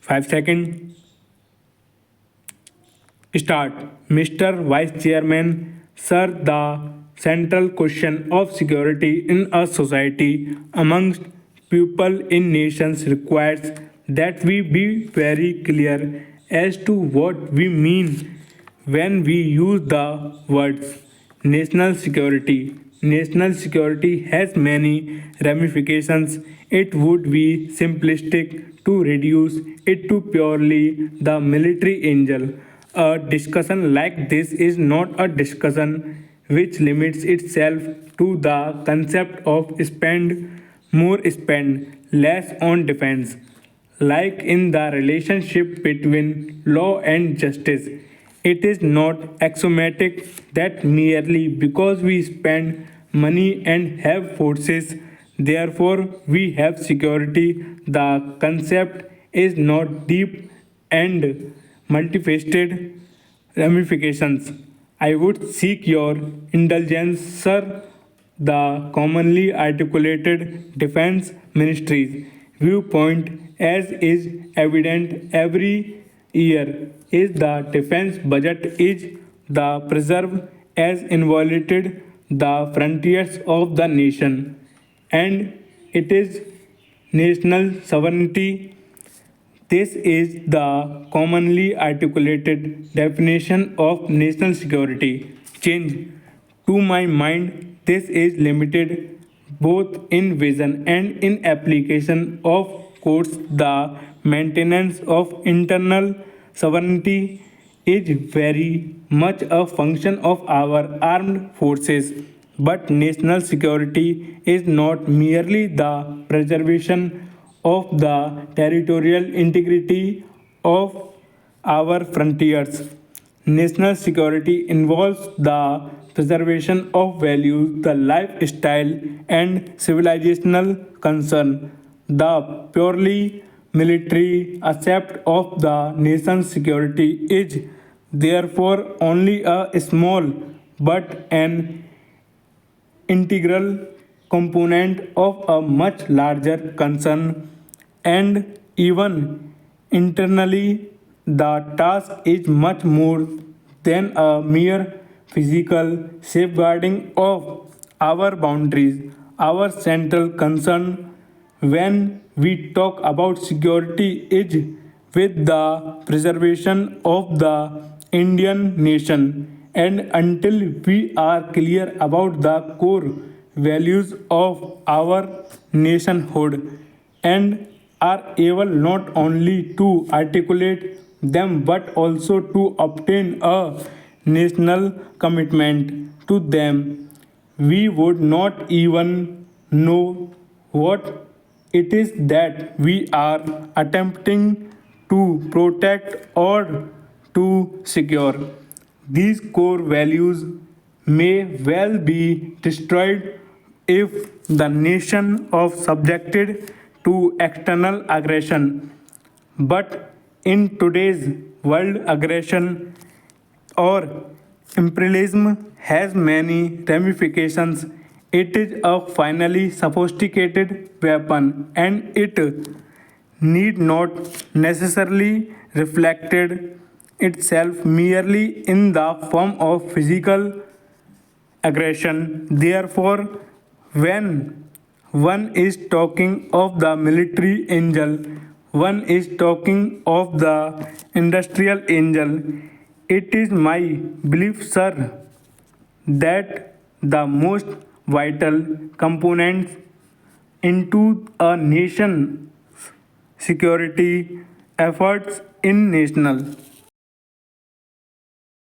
5 seconds. Start. Mr. Vice Chairman, sir, the central question of security in a society amongst people in nations requires that we be very clear as to what we mean when we use the words national security. National security has many ramifications. It would be simplistic to reduce it to purely the military angle. A discussion like this is not a discussion which limits itself to the concept of spend less on defense. Like in the relationship between law and justice, it is not axiomatic that merely because we spend money and have forces, therefore we have security. The concept is not deep and multifaceted ramifications. I would seek your indulgence, sir. The commonly articulated defense ministry's viewpoint, as is evident every year, is the defense budget is the preserve as inviolated the frontiers of the nation, and it is national sovereignty. This is the commonly articulated definition of national security. Change. To my mind, this is limited both in vision and in application. Of course, the maintenance of internal sovereignty is very much a function of our armed forces. But national security is not merely the preservation of the territorial integrity of our frontiers. National security involves the preservation of values, the lifestyle, and civilizational concern. The purely military aspect of the nation's security is therefore only a small but an integral component of a much larger concern, and even internally the task is much more than a mere physical safeguarding of our boundaries. Our central concern when we talk about security is with the preservation of the Indian nation. And until we are clear about the core values of our nationhood and are able not only to articulate them but also to obtain a national commitment to them, we would not even know what it is that we are attempting to protect or to secure. These core values may well be destroyed if the nation of subjected to external aggression. But in today's world, aggression or imperialism has many ramifications. It is a finely sophisticated weapon, and it need not necessarily reflected itself merely in the form of physical aggression. Therefore, when one is talking of the military angel, one is talking of the industrial angel. It is my belief, sir, that the most vital components into a nation security efforts in national